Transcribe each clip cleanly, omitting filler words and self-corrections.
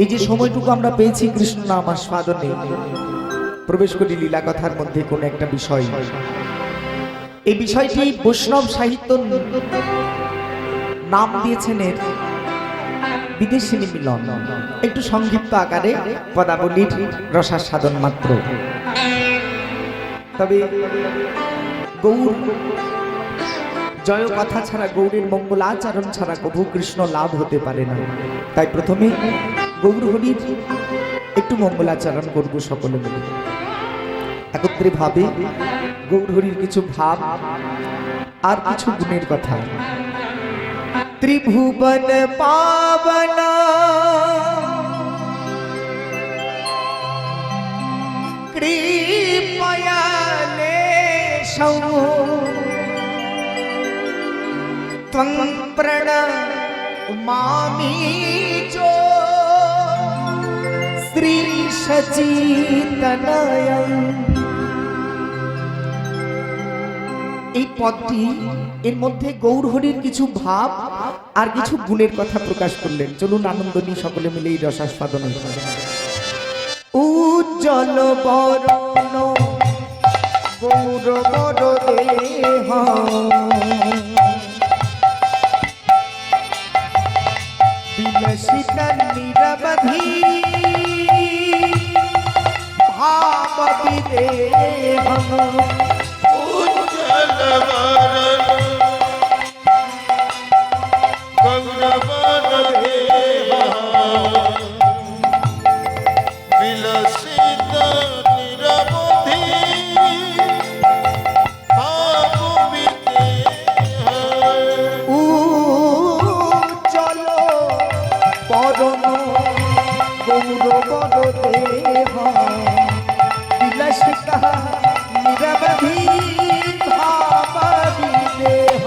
এই যে সময়টুকু আমরা পেয়েছি কৃষ্ণ নাম আস্বাদনে, প্রবেশ করি লীলা কথার মধ্যে কোন একটা বিষয়। এই বিষয়টি বৈষ্ণব সাহিত্য নাম দিয়েছেন এর বিদেশিনী মিলন, একটু সংক্ষিপ্ত আকারে পদাবলীর রসাস্বাদন মাত্র। তবে গৌর জয় কথা ছাড়া, গৌরের মঙ্গলাচরণ ছাড়া কবু কৃষ্ণ লাভ হতে পারে না। তাই প্রথমে গৌর হরির একটু মঙ্গলাচরণ করব সকলে মিলে একত্রে ভাবে। গৌর হরির কিছু ভাব আর কিছু গুণের কথা। ত্রিভুবন পাবন কৃপয়ালে ত্বং প্রণমামি চো শ্রী সচিতনয়ং। এই পদটি এর মধ্যে গৌর হরির কিছু ভাব আর কিছু গুণের কথা প্রকাশ করলেন। চলুন আনন্দ নিয়ে সকলে মিলে এই রসাস্বাদন। উজ্জ্বল বরণ গৌর বর দেহ বিলসিত নিরবধি ভাব বিদেহ। উজ্জ্বল বরণ গৌর বর দেহ বিলসিত নিরবধি ভাব বিদেহ। উজ্জ্বল বরণ গৌর বর দেহ বিলসিত নিরবধি ভাব বিদেহ।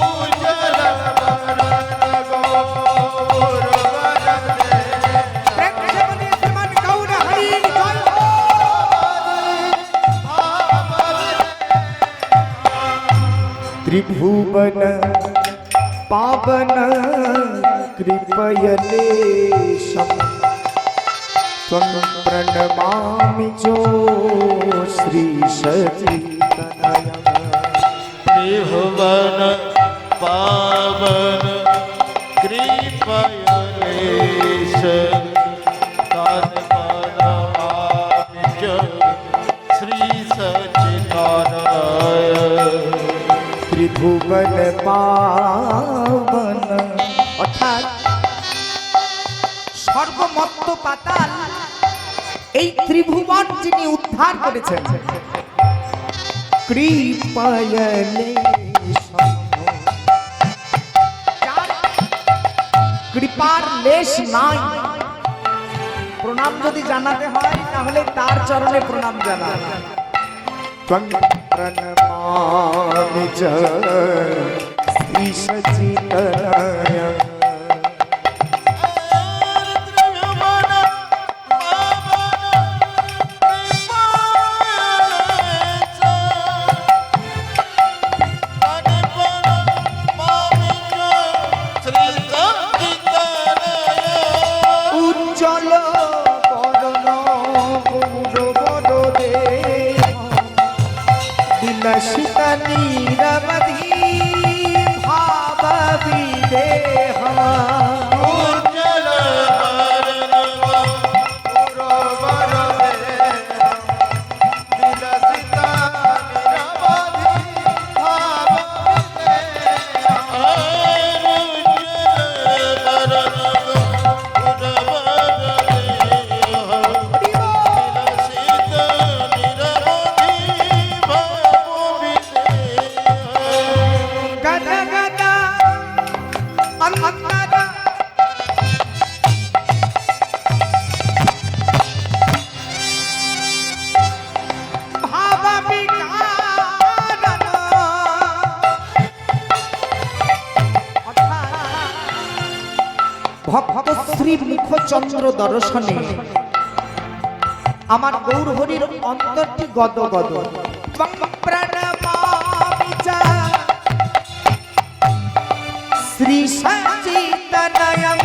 উজ্জ্বল বরণ গৌর বর त्रिभुवन पावन कृपयलेशं त्वं प्रणमामि चो श्री सचितनयं। त्रिभुवन पावन कृपयलेशं त्वं प्रणमामि चो श्री सचितनयं। ত্রিভুবন পাবন অর্থাৎ সর্বমত্ত পাতাল এই ত্রিভুবন যিনি উদ্ধার করেছেন, কৃপয়লে কৃপার লেশ নাই। প্রণাম যদি জানাতে হয় তাহলে তার চরণে প্রণাম জানা। प्रणमामि च श्री सचितनयं। उज्ज्वल बरन गौर बर देह बिलसित निरवधि भाव विदेह। उज्ज्वल बरन गौर बर देह बिलसित निरवधि भाव विदेह। उज्ज्वल बरन गौर बर देह बिलसित निरवधि भाव विदेह। गद गद अंतर भाव विकारन ভক্ত শ্রী মুখচন্দ্র দর্শনে আমার গৌর হরির অন্তরটি গদ গদ। প্রাণমামি চ শ্রী সচিতনয়ং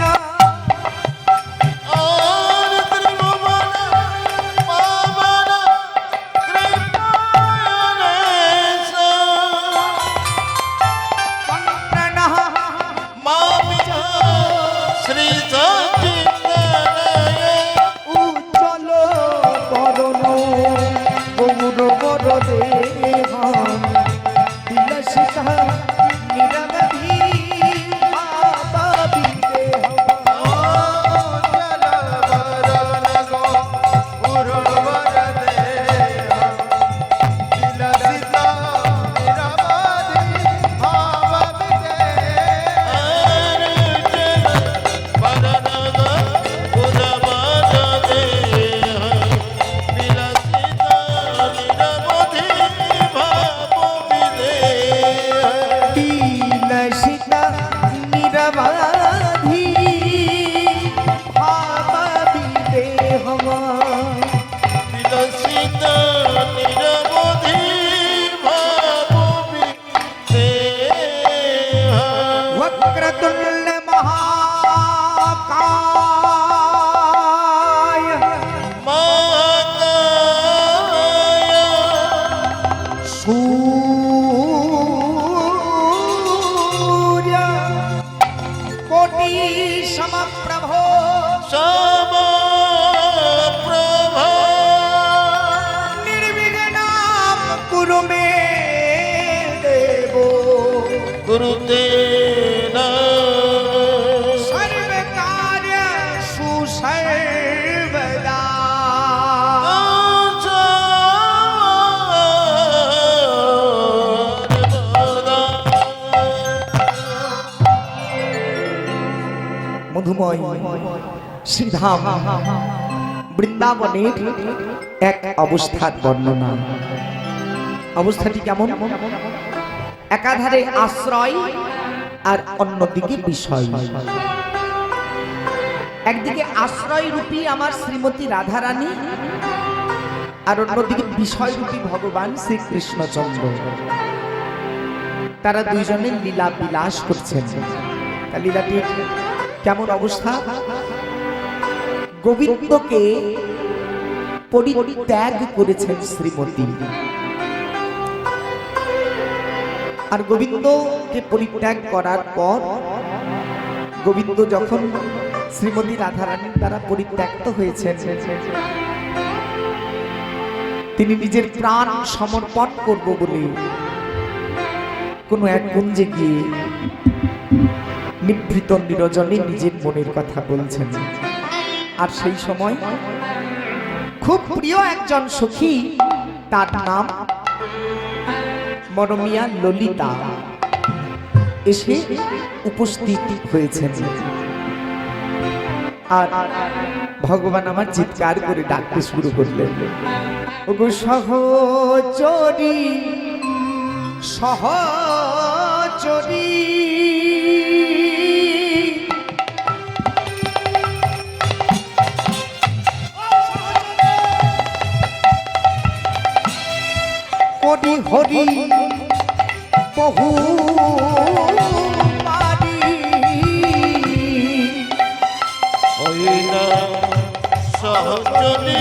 कुरुते न सर्वकार्येषु सर्वदा মধুময় শ্রীধাম বৃন্দাবনের এক অবস্থার বর্ণনা। অবস্থাটি কেমন? একাধারে আশ্রয় আর অন্যদিকে বিষয়। একদিকে আশ্রয় রূপী আমার শ্রীমতী রাধারানী, আর অন্যদিকে বিষয় রূপী ভগবান শ্রীকৃষ্ণচন্দ্র। তারা দুইজনে লীলা বিলাস করছেন। তার লীলাটির কেমন অবস্থা? গোবিন্দকে পরিত্যাগ করেছেন শ্রীমতী, আর গোবিন্দকে পরিত্যাগ করার পর গোবিন্দ যখন শ্রীমতী রাধারানীর দ্বারা পরিত্যক্ত হয়েছেন, তিনি নিজের প্রাণ সমর্পণ করব বলে কোনো এক কুঞ্জে গিয়ে নিভৃত নিরজনে নিজের মনের কথা বলছেন। আর সেই সময় খুব প্রিয় একজন সখী, তার নাম মরমিয়া ললিতা, এসে উপস্থিত হয়েছেন। আর ভগবান আমার চিৎকার করে ডাকতে শুরু করলেন, ওগো সহচরী সহচরী। হরি হরি বহু পারি হইনা সহচরী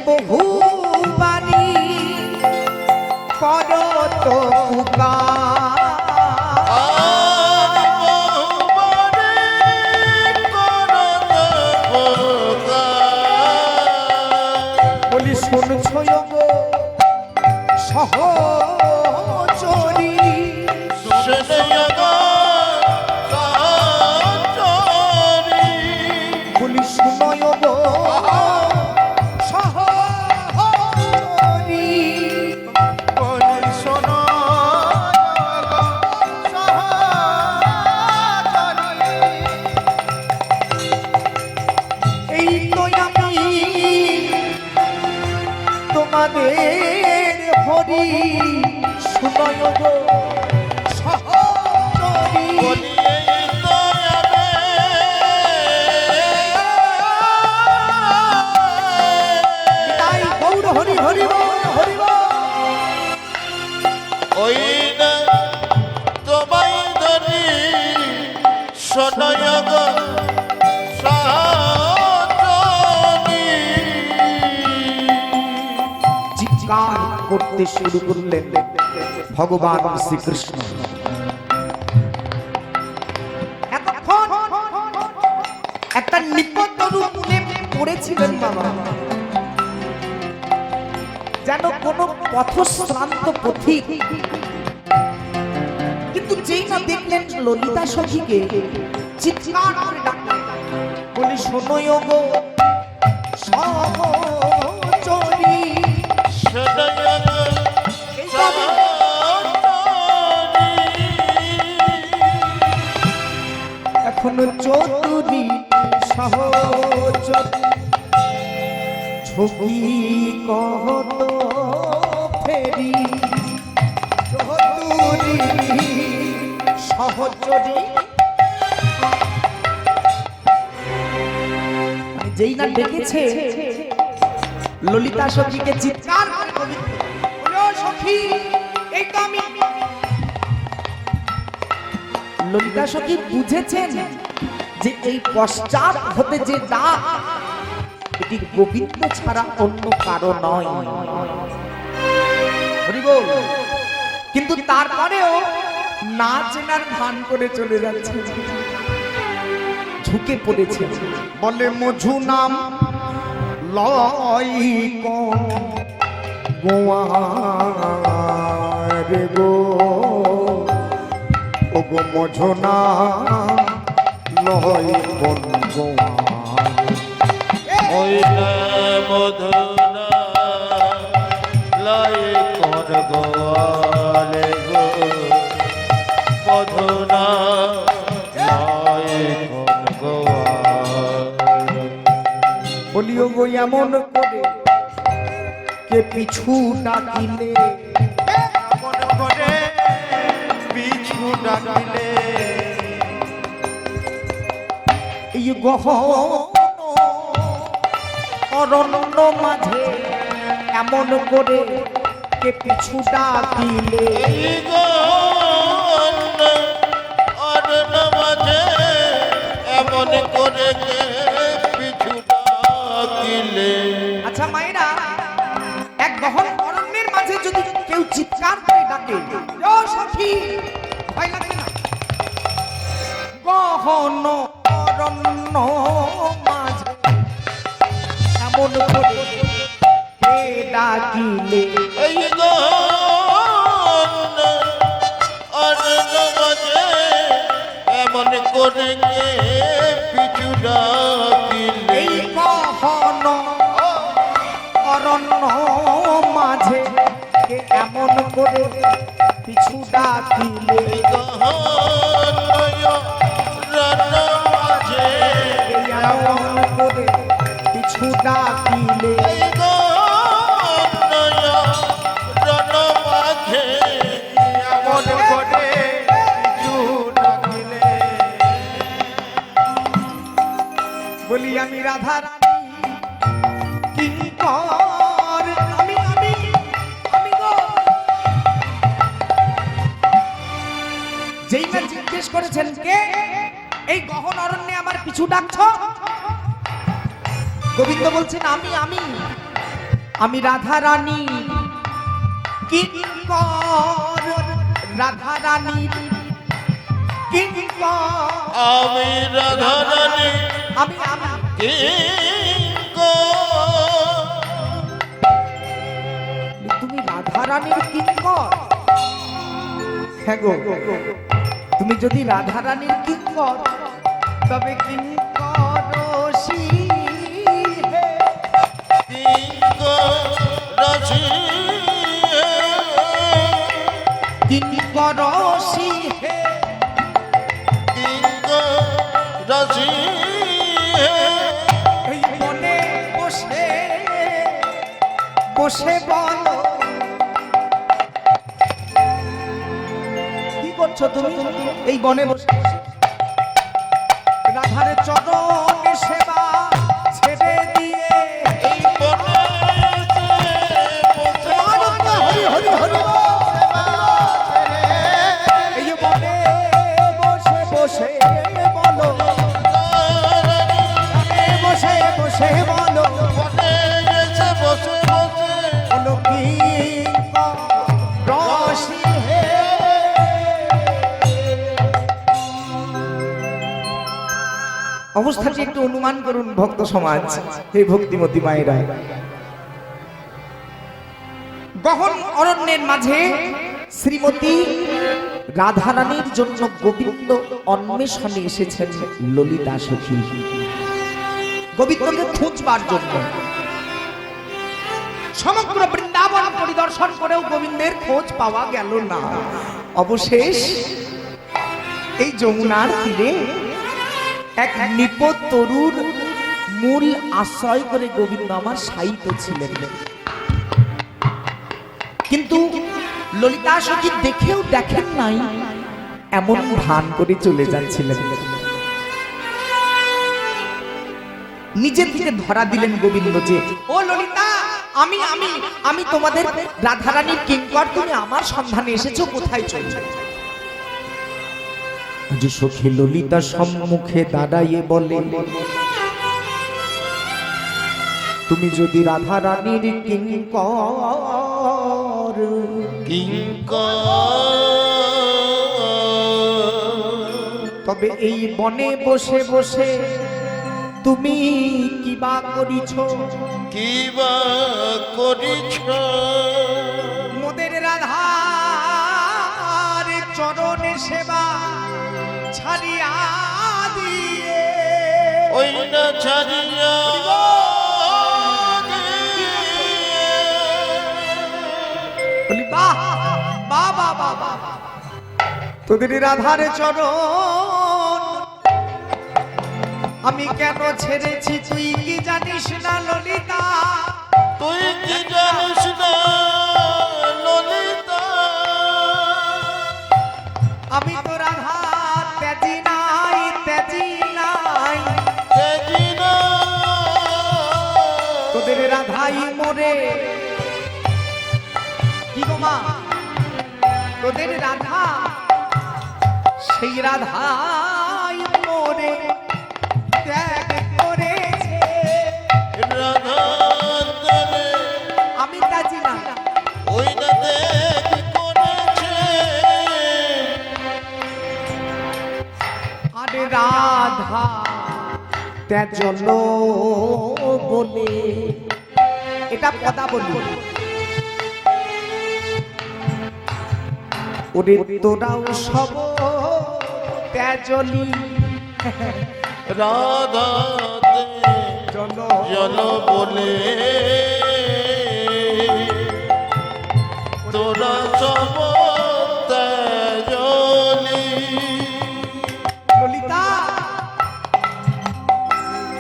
বহু বাণী করত বলি শুনছ গো সহচরী, বলি শুনয় গো হরি শুনয় গো সহচরী। তাই গৌর হরি হরি বল হরি বল। ওই না তোমায় ধরি শোনয় গো করতে শুরু করলেন ভগবান শ্রীকৃষ্ণ। এতক্ষণ একটা নিপতরু পড়েছিলেন বাবা, যেন কোন পথশ্রান্ত পথিক। কিন্তু যেই না দেখলেন ললিতা সখীকে, চিৎকার করে ডাকলেন, বলি শোনয় গো সহচরী। এখনো চতুরী সহচরী ঝুঁকি কহত ফেরি, চতুরী সহচরী। যেই না ডেকেছে ললিতা সখীকে, চিৎকার করে সখী এই তো আমি। ললিতা সখী বুঝেছেন যে এই পশ্চাৎ হতে যে ডাক, এটি গোবিন্দ ছাড়া অন্য কারো নয়। হরি বল। কিন্তু তারপরেও না চেনার ভান করে চলে যাচ্ছে, ঝুঁকে পড়েছে, বলে মধু নাম লয় গোয়ার গো, ও গো মধু নাম লয় কোন গোয়ার। ওই না মধুনা লাই কর গোয়ালে গো, মধুনা লাই কর গোয়ালে। বলিও গো এমন করে কে পিছু ডাকিলে, এমন করে পিছু ডাকিলে, এই গহন অরণ্য মাঝে এমন করে কে পিছু ডাকিলে, এই গহন অরণ্য মাঝে এমন করে কে পিছু ডাকিলে। আচ্ছা মায়েরা, এক গহন অরণ্যের মাঝে যদি কেউ চিৎকার করে ডাকে, ও সখী, ভয় লাগে না? গহন অরণ্য মাঝে এমন করে কে ডাকিলে, এই গহন অরণ্য মাঝে এমন করে কে পিছু ডাকিলে। এই গহন অরণ্য মাঝে কে এমন করে পিছু ডাকিলে, এই গহন অরণ্য মাঝে কে এমন করে পিছু ডাকিলে, এই গহন অরণ্য মাঝে এমন করে পিছু ডাকিলে। বলি আমি রাধা রানী কিঙ্কর, আমি আমি আমি গো। যেই না জিজ্ঞেস করেছেন কে এই গহন অরণ্যে আমার পিছু ডাকছ, গোবিন্দ বলছেন আমি আমি আমি রাধা রানী কিঙ্কর, রাধা রানী কিঙ্কর, আমি রাধা রানী আমি আমি কিঙ্কর। তুমি রাধা রানীর কিঙ্কর? হ্যাঁ গো, তুমি যদি রাধা রানীর কিঙ্কর, তবে কিঙ্কর রসি হে, কিঙ্কর রসি হে, কিঙ্কর রসি হে, কিঙ্কর রসি হে। এই মনে বসে বসে বলো কি করছো তুমি এই বনে বসে বসে? রাধার চরণে সেবা ছেড়ে দিয়ে এই বনে বসে হরি হরি হরি এই বনে বসে বসে বলো, বসে বসে বলো, বনে এসে বসে বসে বলো কি রসি হে। অবস্থাটি একটু অনুমান করুন ভক্ত সমাজ, হে ভক্তিমতী মায়েরা। গহন অরণ্যের মাঝে শ্রীমতী রাধারানীর জন্য গোবিন্দ অন্বেষণে এসেছেন ললিতা সখী, গোবিন্দকে খুঁজবার জন্য। সমগ্র বৃন্দাবন পরিদর্শন করেও গোবিন্দের খোঁজ পাওয়া গেল না। অবশেষ এই যমুনার তীরে এক নিপত তরুর মূল আশ্রয় করে গোবিন্দ আমার শায়িত ছিলেন। কিন্তু ললিতা সখী দেখেও দেখেন নাই এমন ভান করে চলে যাচ্ছিলেন। নিজে থেকে ধরা দিলেন গোবিন্দ যে, ও ললিতা, আমি আমি আমি তোমাদের রাধারানীর কিঙ্কর, তুমি আমার সন্ধানে এসেছো, কোথায় চলছো? যে সখী ললিতা সম্মুখে দাঁড়াইয়ে বলে, তুমি যদি রাধা রানীর কিঙ্কর, তবে এই বনে বসে বসে তুমি কিবা করিছ, কিবা করিছ, মোদের রাধার চরণে সেবা ছাড়িয়া দিয়ে, ওই না ছাড়িয়া বলি বাহ বাহ বাহ বাহ বাহ, তোদের রাধার চরণ আমি কেন ছেড়েছি তুই কি জানিস না ললিতা? তুই কি জানিস না ললিতা? আমি তো রাধা ত্যাজি নাই, ত্যাজি নাই, তেজি না তোদের রাধাই মোরে, কি গো মা, তোদের রাধা সেই রাধাই মোরে ত্যাগ করেছে। রাধা তরে আমি ত্যাজি না, ওই না দেখ করেছে, আরে রাধা ত্যাজল বলে, এটা কথা বলি, ওরে তোরাও সব ত্যাজলি রাধাতে জল জল বলে তোরা সব তেজলি। ললিতা,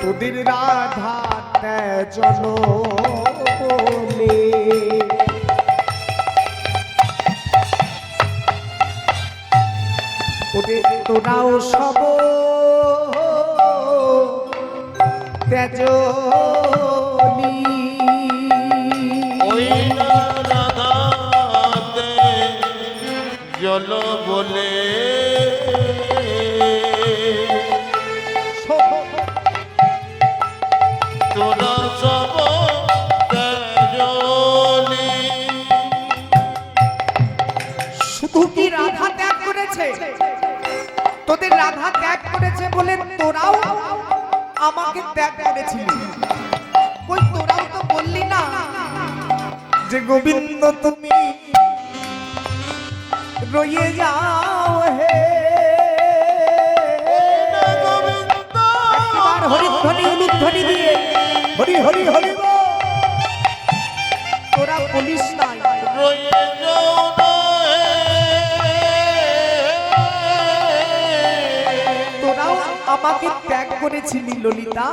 তোদের রাধা ত্যাজল বলে, ওদের তোরাও সব ত্যাজলি, ওই না রাধাতে জল বলে তোরা সব তেজলি। শুধু কি রাধা ত্যাগ করেছে, তোদের রাধা ত্যাগ করেছে বলে তোরাও আমাকে ত্যাগ করেছিলি? কই তোরাও তো বললি না যে গোবিন্দ তুমি রয়ে যাও হে। একবার হরিধ্বনি উলুধ্বনি দিয়ে হরি হরি হরি বল। তোরা বলিস নাই রয়ে যাও না তোরাও আমাকে ত্যাগ করেছিলি ললিতা,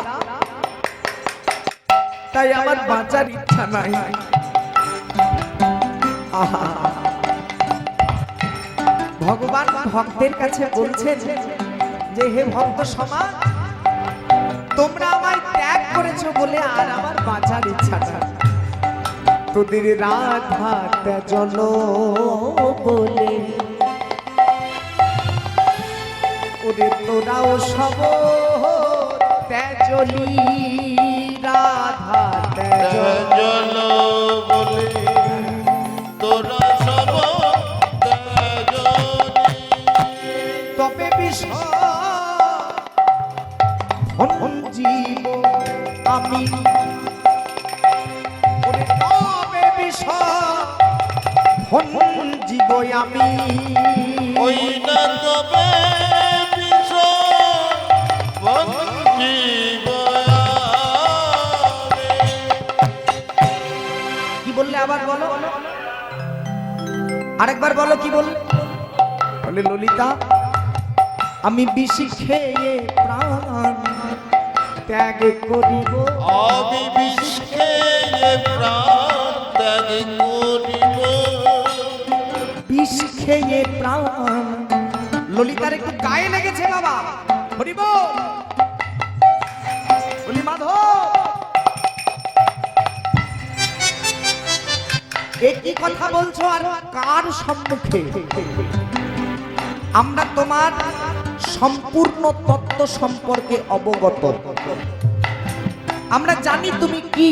তাই আমার বাঁচার ইচ্ছা নাই। আহা, ভগবান ভক্তের কাছে বলছেন যে হে ভক্ত সমাজ, তোমরা আমায় ত্যাগ করেছো বলে আর আমার বাঁচার ইচ্ছা নাই। তোদের রাধা ত্যাজল বলে, ওরে তোরাও সব ত্যাজলি, রাধা ত্যাজল জল বলে তোরা সব তেজলি। তবে জীব আমি, ওরে তবে জীব আমি, ওই না তবে বিষ বঞ্চিব আমি। কি বললে আবার বলো, আরেকবার বলো কি বললে? বলে ললিতা, আমি বিষ খেয়ে প্রাণ ত্যাগ করিব, আমি বিষ খেয়ে প্রাণ ত্যাগ করিব। বিষ খেয়ে প্রাণ। ললিতার একটু গায়ে লেগেছে বাবা, হরি বল, বলি মাধব, একই কথা বলছো আর কার সম্মুখে? আমরা তোমার সম্পূর্ণ তত্ত্ব সম্পর্কে অবগত, আমরা জানি তুমি কি।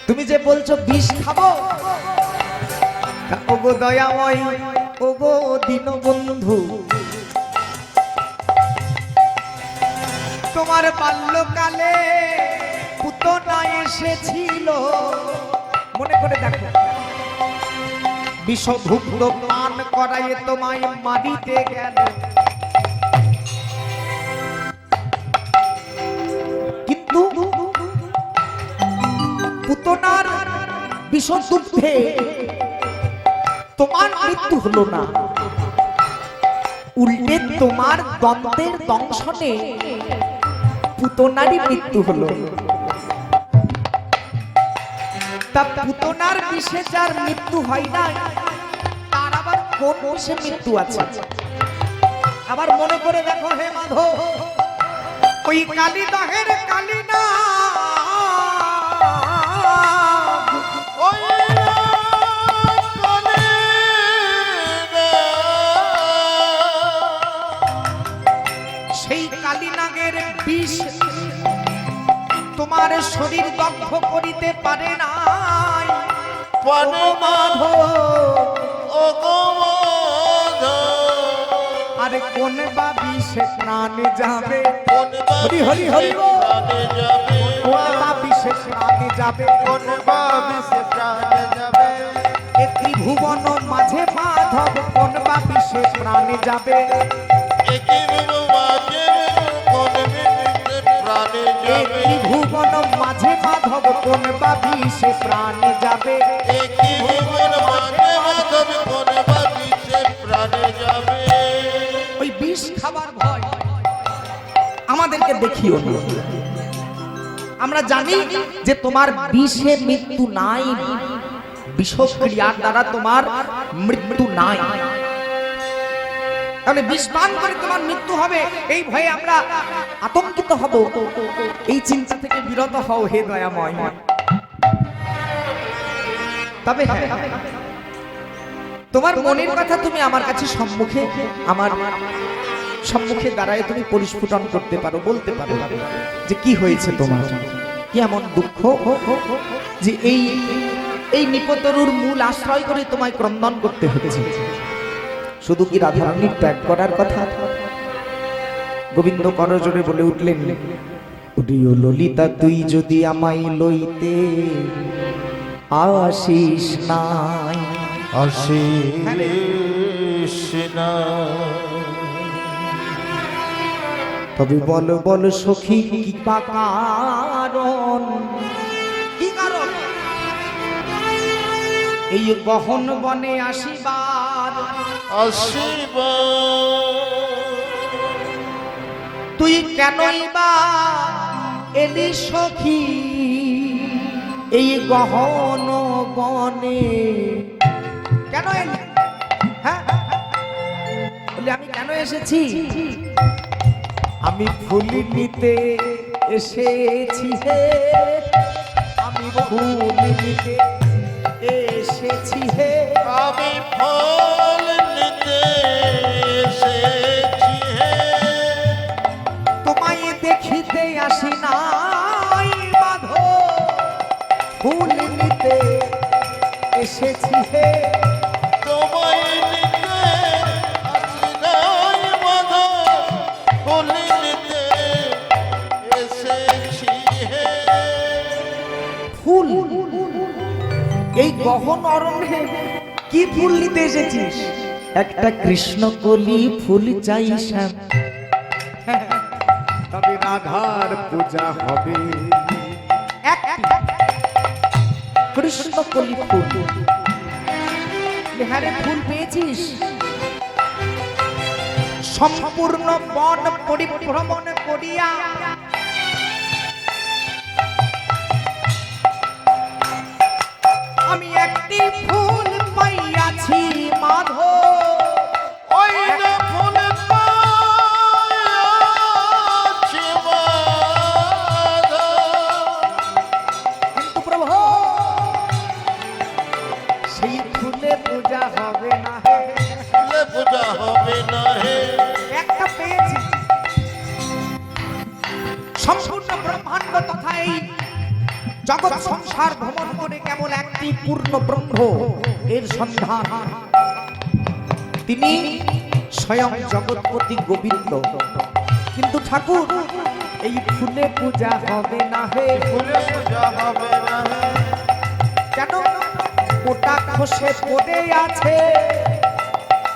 তুমি যে বলছো বিষ খাবো, ওগো দয়াময়, ওগো দীনবন্ধু, তোমার বাল্যকালে পুতনা এসেছিল, মনে করে দেখো, বিষধুগ্ধ পান করায় তোমায় মারিতে গেল। কিন্তু পুতনার বিষদুগ্ধে তোমার মৃত্যু হলো না, উল্টে তোমার দন্তের দংশনে পুতনারই মৃত্যু হলো। তা পুতনার বিষে যার মৃত্যু হয় না, তার আবার কোন বিষে মৃত্যু আছে? আবার মনে করে দেখো হে মাধব, ওই কালী দহের কালী না, ওই কালী না, সেই কালী নাগের বিষ তোমার শরীর দগ্ধ করিতে পারে না। পারে না, ওগো মাধব। আরে কোন বা বিষে প্রাণ যাবে, কোন হরি হরি হরি বল। প্রাণে যাবে, কোন বা বিষে প্রাণ যাবে, কোন বিষে প্রাণে যাবে, এ ত্রিভুবন মাঝে মাধব, কোন বা বিষে প্রাণ যাবে, একই মাঝে কোন বিষে প্রাণে এ যাবে, ত্রিভুবন মাঝে মাধব, কোন বা বিষে প্রাণ যাবে। একই মাঝে মাধব কোন বিষে প্রাণে যাবে। ওই বিষ খাবার ভয় আমাদেরকে দেখিও না। আমরা জানি যে তোমার বিষে মৃত্যু নাই, বিষক্রিয়ার দ্বারা তোমার মৃত্যু নাই। তাহলে বিষ পান করে তোমার মৃত্যু হবে, এই ভয়ে আমরা আতঙ্কিত হব। এই চিন্তা থেকে বিরত হও হে দয়াময়। তবে তোমার মনের কথা তুমি আমার কাছে সম্মুখে, আমার সম্মুখে দাঁড়ায় তুমি পরিস্ফুটন করতে পারো, বলতে পারো যে কি হয়েছে তোমার, কি এমন দুঃখ যে এই নিপতরুর মূল আশ্রয় করে তোমায় ক্রন্দন করতে হয়েছে। শুধু কি রাধারানীর ত্যাগ করার কথা? গোবিন্দ করজোড়ে বলে উঠলেন, উড়িও ললিতা তুই যদি আমায় লইতে আসিস নাই, আসিস না, তবে বল বল সখী কি বা কারণ, কি কারণ এই গহন বনে আসিবার, আসিবা তুই কেনই বা এলি সখী এই গহন বনে, কেন এলি? হ্যাঁ বলে আমি কেন এসেছি? আমি ফুল নিতে এসেছি হে, আমি ফুল নিতে এসেছি হে, আমি ফল নিতে এসেছি হে, তোমায় দেখিতে আসি নাই মাধব, ফুল নিতে এসেছি হে, তোমায় নিতে আসি নাই মাধব, ফুল নিতে এসেছি হে। ফুল এই গহন অরণ্যে কি ফুল নিতে এসেছিস? একটা কৃষ্ণকলি ফুল চাই শ্যাম, তবে রাধার পূজা হবে। কৃষ্ণকলি ফুল, বিহারে ফুল পেয়েছিস? সম্পূর্ণ বন পরিভ্রমণ করিয়া আমি একটি ফুল পাইয়াছি মাধব, ওই যে ফুল পাইয়াছি মাধব, কিন্তু প্রভু সেই ফুলে পূজা হবে না হে, ফুলে পূজা হবে না হে। একটা পেয়েছি সম্পূর্ণ ব্রহ্মাণ্ড তথা এই জগৎ সংসার ভ্রমণ করে কেবল একটি পূর্ণ ব্রহ্ম এর সন্ধান। তিনি স্বয়ং জগৎপতি গোবিন্দ। কিন্তু ঠাকুর এই ফুলে পূজা হবে না হে, ফুলে পূজা হবে না হে। কেন? ওটা খসে পড়ে আছে,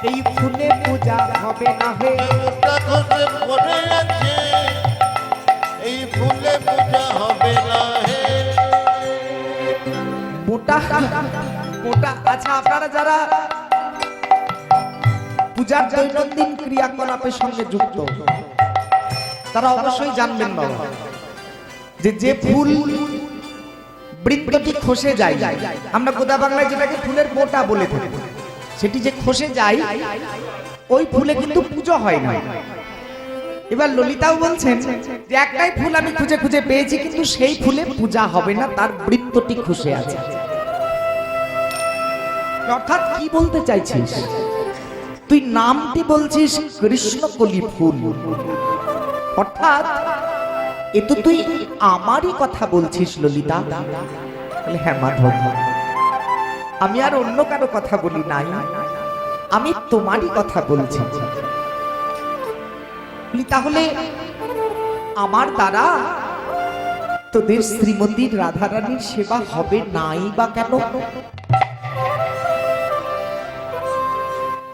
এই ফুলে পূজা হবে না হে। ওটা খসে পড়ে আছে, এই ফুলে পূজা হবে না হে। মোটা মোটা। আচ্ছা, আপনারা যারা পূজার দৈনন্দিন ক্রিয়াকলাপের সঙ্গে যুক্ত তারা অবশ্যই জানবেন বাবা, যে যে ফুল বৃন্তটি খসে যায়, আমরা গোদা বাংলায় যেটাকে ফুলের মোটা বলে থাকি, সেটি যে খসে যায় ওই ফুলে কিন্তু পুজো হয় না। এবার ললিতাও বলছেন যে একটাই ফুল আমি খুঁজে খুঁজে পেয়েছি, কিন্তু সেই ফুলে পূজা হবে না, তার বৃন্তটি খসে আছে। অর্থাৎ কি বলতে চাইছিস? তুই নামটি বলছিস কৃষ্ণকলি ফুল, অর্থাৎ এ তো তুই আমারই কথা বলছিস ললিতা। বলে হ্যাঁ মাধব, আমি আর অন্য কারো কথা বলি নাই, আমি তোমারই কথা বলছি। তাহলে আমার দ্বারা তোদের শ্রীমতীর রাধারানীর সেবা হবে নাই বা কেন?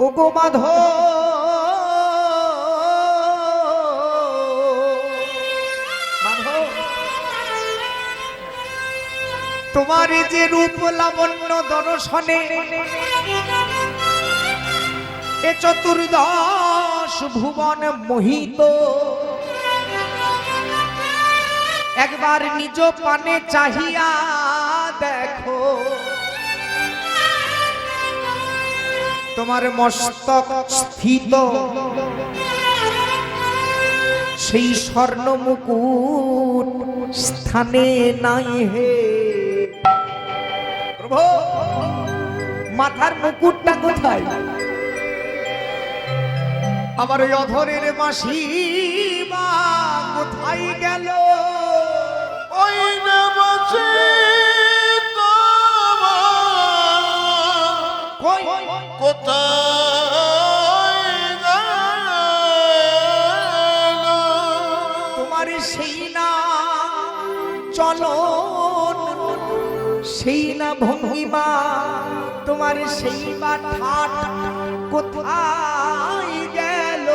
ওগো মাধব, তোমার যে রূপ লাবণ্য দর্শনে এ চতুর্দশ ভুবন মোহিত, একবার নিজ পানে চাহিয়া দেখো, তোমার মস্তক স্থিত সেই স্বর্ণ মুকুট স্থানে নাই হে। প্রভু, মাথার মুকুটটা কোথায়? আমার ওই অধরের মাসি বা কোথায় গেল? ওই না বসে কই কোথায় গেল? তোমার সেই না চলন, সেই না ভঙ্গিমা, তোমার সেই বা ঠাট কোথায় গেল?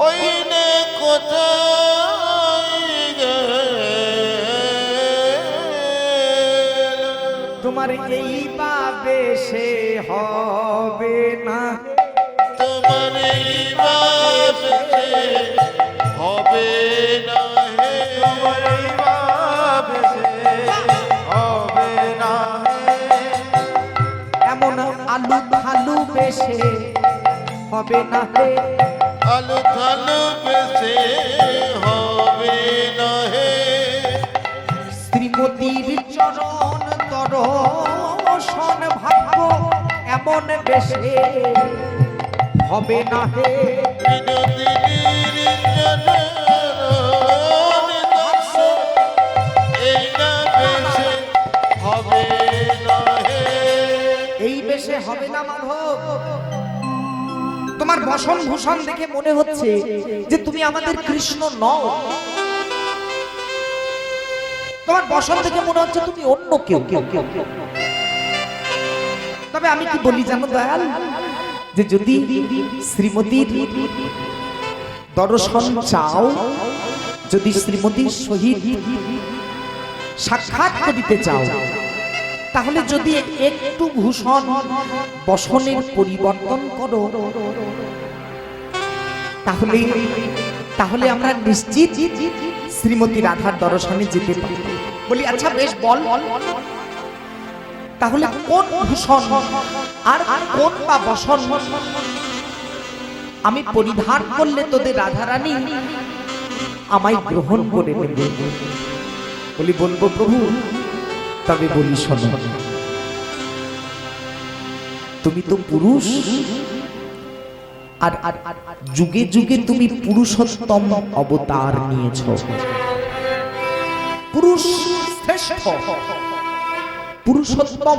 ওই নে কোথায় গেল? তোমার এই বা বেশে হবে না, তোমার এই বাসে হবে না হে। তোমার এই বাসে হবে না হে। এমন আলু থালু বেশে হবে না হে। আলু থালু বেশে হবে না হে। শ্রীমতীর চরণ দর্শন ভাগ্য এমন বেশে হবে না হে। বিনোদিনীর চরণ দর্শন এই না বেশে হবে না হে। এই বেশে হবে না মাধব। তোমার বসন ভূষণ দেখে মনে হচ্ছে যে তুমি আমাদের কৃষ্ণ নও। তোমার বসন দেখে মনে হচ্ছে তুমি অন্য কেউ। তবে আমি কি বলি জানো দয়াল, যে যদি শ্রীমতীর দর্শন চাও, যদি শ্রীমতীর সহিত সাক্ষাৎ করিতে চাও, তাহলে যদি একটু ভূষণ বসনের পরিবর্তন করো, তাহলে আমরা নিশ্চিত শ্রীমতী রাধার দর্শনে যেতে পারি। বলি আচ্ছা বেশ, বল তাহলে কোন ভূষণ আর কোন বা বসন আমি পরিধান করলে তোদের রাধারানী আমায় গ্রহণ করে নেবে? বলি বলবো প্রভু, তবে বলি শোনো, তুমি তো পুরুষ, আর যুগে যুগে তুমি পুরুষোত্তম অবতার নিয়েছ, পুরুষ শ্রেষ্ঠ, পুরুষোত্তম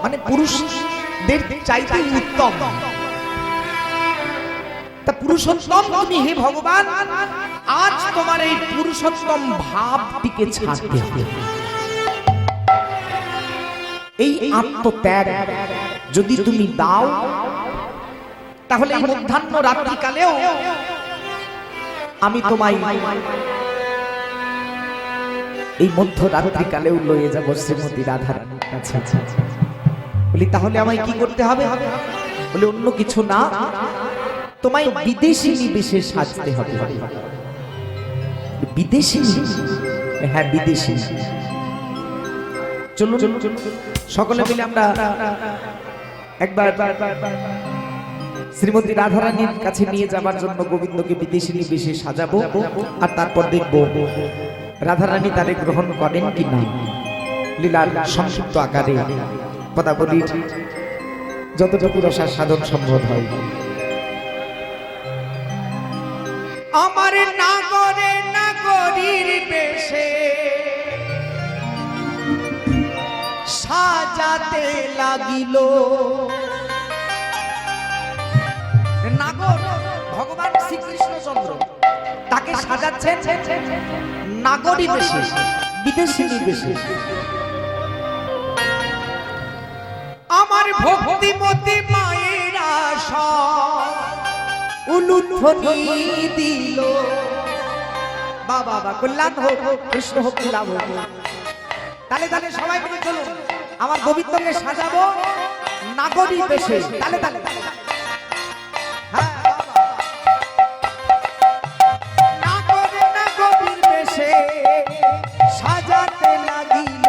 মানে পুরুষদের চাইতে উত্তম। তা পুরুষোত্তম তুমি হে ভগবান, আজ তোমার এই পুরুষোত্তম ভাবটিকে ছাড়তে হবে। এই আত্মত্যাগ যদি তুমি দাও, তাহলে এই মধ্যাহ্ন রাত্রিকালেও আমি তোমায় এই মধ্যরাত্রিকালেও লয়ে যাব শ্রীমতী রাধারানীর কাছে। বলি তাহলে আমায় কি করতে হবে? বলে অন্য কিছু না, তোমায় বিদেশিনী বেশে সাজতে হবে। বিদেশিনী? হ্যাঁ বিদেশিনী। চলুন সকলে মিলে আমরা একবার শ্রীমতী রাধারানীর কাছে নিয়ে যাবার জন্য গোবিন্দকে বিদেশিনী বেশে সাজাবো, আর তারপর দেখব রাধারানী তারে গ্রহণ করেন কি না। লীলার সংক্ষিপ্ত আকারে পদাবলীর যতটুকু রসার সাধন সম্ভব হয়। আমার নাগরে নাগরীর বেশে সাজাতে লাগিল। নাগর ভগবান শ্রীকৃষ্ণচন্দ্র, তাকে সাজাচ্ছেন নাগরী বেশে, বিদেশিনী বেশে। আমার ভক্তিমতী মায়ের আশা উলুধ্বনি দিল। বাবা বাবা কল্যাণ হোক, কৃষ্ণ হোক, লাভ হোক। তালে তালে সবাই মিলে চলুন, আমার গোবিন্দকে সাজাবো নাগরী বেশে। তালে তালে হ্যাঁ, নাগরে নাগরীর বেশে সাজাতে লাগিল।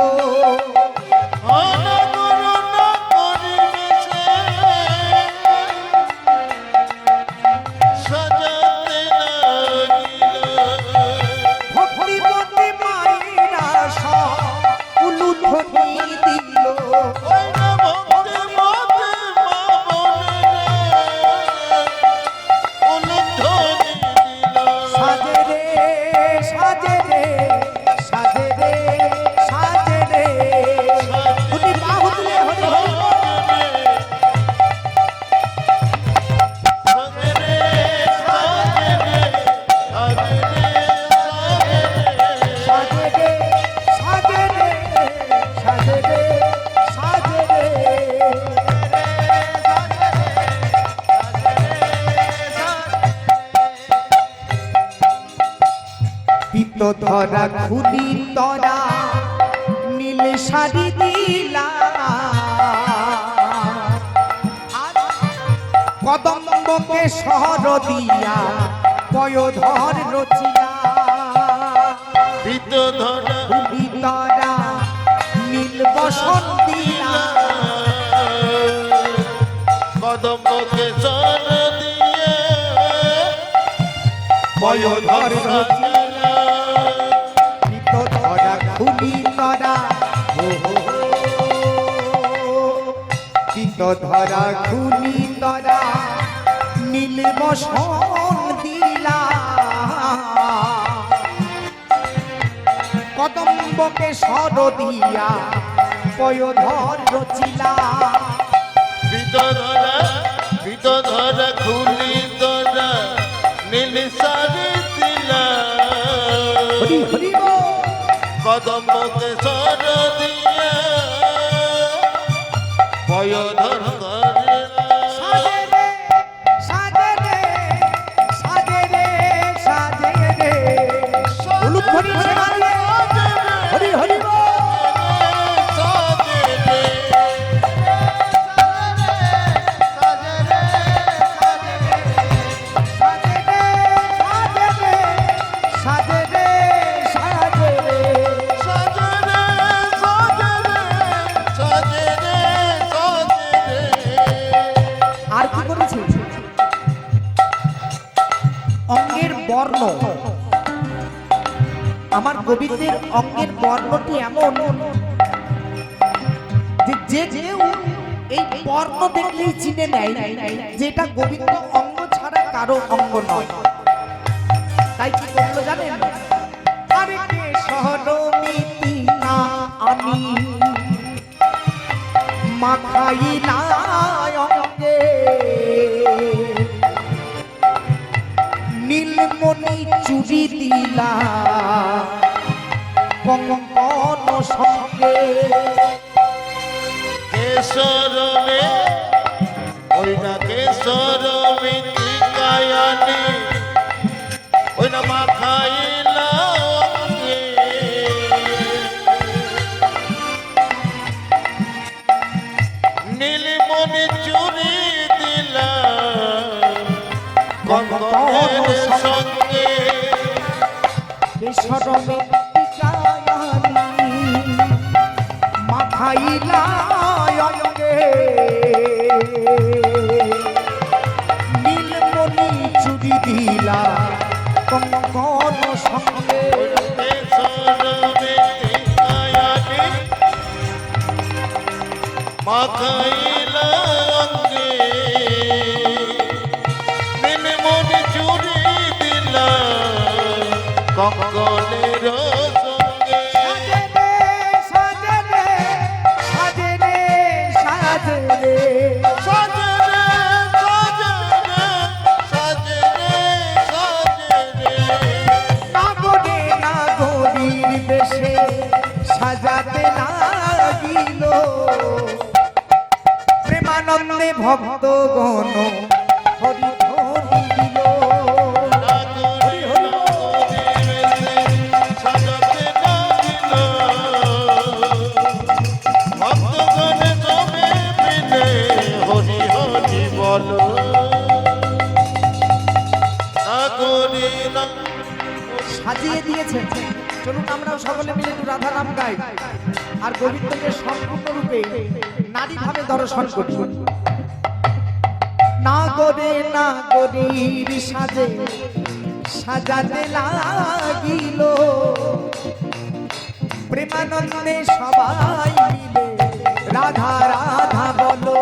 ধরা খুলি তরা নীল শাড়ি দিলা, কদম্বকে শহর দিয়া পয়োধর রচিলা। ধরা খুলি তরা নীল বসন দিলা, কদম্বকে শহর দিয়া পয়োধর রচিলা। ধরা খুলি তরা চিত ধরা খুলি তরা নীল বসন দিলা, কদম্বকে সর দিয়া পয়োধর রচিলা। ধরা খুলি তরা নীল শাড়ি দিলা, কদম্বকে সর দিয়া পয়োধর ধরিলা। সাজে রে সাজে রে সাজে রে সাজে রে, উলুধ্বনি সেবালে হরি হরি অঙ্গের বর্ণ, আমার গোবিন্দের অঙ্গের বর্ণটি এমন যে যে এই বর্ণ দেখলেই চিনে নেয় যেটা গোবিন্দ অঙ্গ ছাড়া কারো অঙ্গ নয়। তাই কি করলো জানেন? আরে কে সরমিতি না আমি মাখাইলা অঙ্গে নীলমণি চুরি দিলা কঙ্কন সঙ্গে। কেশর রে ওই না কেশর মিত্রিকায়ানি ওই না মাখাইলা অঙ্গে। নীলমণি চুরি দিলা কঙ্কনের সঙ্গে। মাখাইলা অঙ্গে নীলমণি চুরি দিলা কঙ্কন সঙ্গে। কেশর মিত্রিকায়ানি মাখাইলা অঙ্গে নীলমণি চুরি দিলা কঙ্কনের সঙ্গে। সাজরে সাজরে সাজরে সাজরে সাজরে সাজরে নাগরে নাগরীর বেশে সাজাতে লাগিল প্রেমানন্দে ভক্তগণ হরি হরি দিল। নাগরি নাগরি সাজাতে লাগিল ভক্তগণ সবে মিলে হরি হরি বলো। নাগরি সাজিয়ে দিয়েছেন। চলুন আমরাও সকলে মিলে একটু রাধা নাম গাই আর গোবিন্দকে সম্পূর্ণরূপে নারী ভাবে দর্শন করি। নাগরে নাগরীর সাজে সাজাতে লাগিল প্রেমানন্দে সবাই মিলে রাধা রাধা বলো।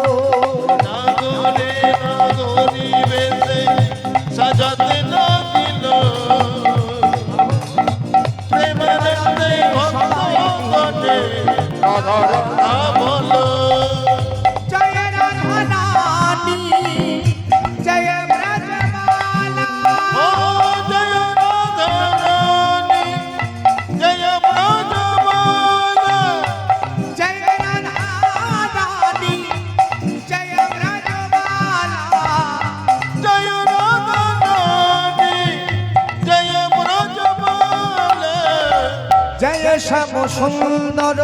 নাগরে নাগরি বেশে সাজাতে লাগিল প্রেমানন্দে ভক্তগণে রাধা রাধা বলো। জয় রাধা রানী জয় ব্রজমালা ও জয় রাধা রানী জয় ব্রজমালা জয় রাধা রানী জয় ব্রজমালা জয় রাধা রানী জয় ব্রজমালা। জয় শ্যাম সুন্দর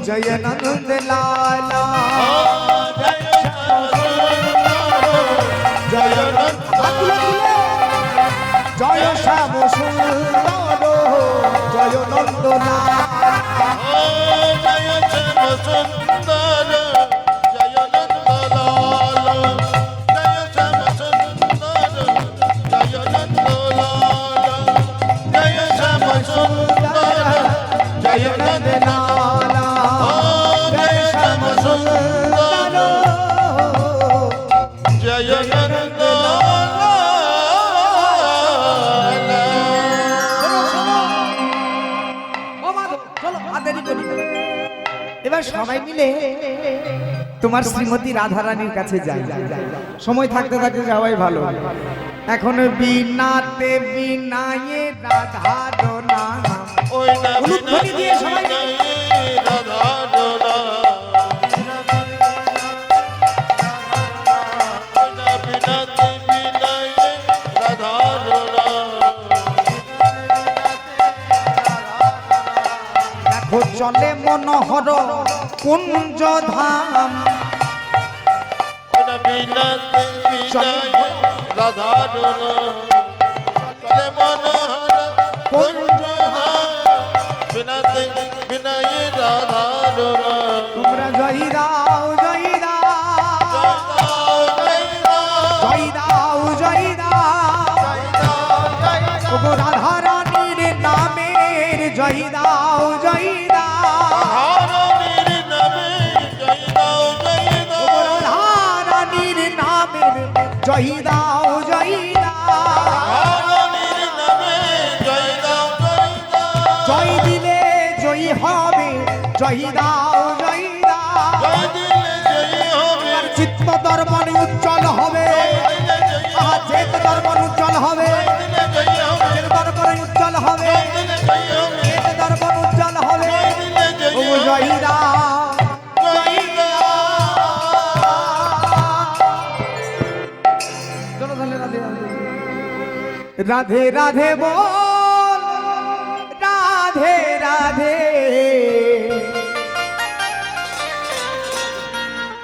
জয় নন্দ লালা জয় জয় জয় শ্যাম সুন্দর জয় নন্দ লালা জয় শ্যাম সুন্দর জয় নন্দলাল জয় শ্যাম সুন্দর জয় নন্দলাল জয় শ্যাম সুন্দর জয় নন্দলাল জয় শ্যাম সুন্দর জয় এবার সবাই মিলে তোমার শ্রীমতী রাধারানীর কাছে যাই। সময় থাকতে থাকতে যাওয়াই ভালো। এখন বিনাতে বিনায়ে রাধার নাম ওই না উলুধ্বনি দিয়ে সবাই রাধা রাধা বিনাতে বিনায়ে রাধা রাধা দেখো চলে মনোহর কুঞ্জ ধাম বিনাতে বিনায়ে রাধা রাধা চলে মনোহর কুঞ্জ বিনাতে বিনায়ে রাধা রাধা তোমরা জয় দাও জয় দাও জয় দাও জয় দাও ওগো রাধারানীর নামের জয় দাও জয় দাও ওগো রাধারানীর নামের জয় দাও জয় জয়ী হবে, জয়ী দাও, জয়ী দাও। জয় দিলে জয়ী হবে, আর চিত্ত দর্পণে উজ্জ্বল হবে, জয় দিলে জয়ী হবে, চেত দর্পণ উজ্জ্বল হবে, জয় দিলে জয়ী হবে, চেত দর্পণ উজ্জ্বল হবে, জয় দিলে জয়ী হবে, চেত দর্পণ উজ্জ্বল হবে। জয় দিলে ও জয়ী হবে, জয়ী দাও, জয়ী দাও। চলো তাহলে রাধে রাধে রাধে বল, রাধে রাধে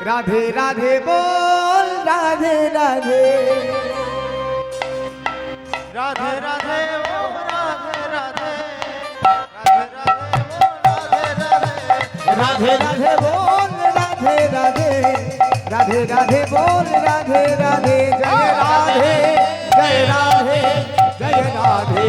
রাধে রাধে বল, রাধে রাধে রাধে রাধে ও রাধে রাধে, রাধে রাধে ও রাধে রাধে, রাধে রাধে বল, রাধে রাধে রাধে রাধে বল, রাধে রাধে জয় রাধে, জয় রাধে, জয় রাধে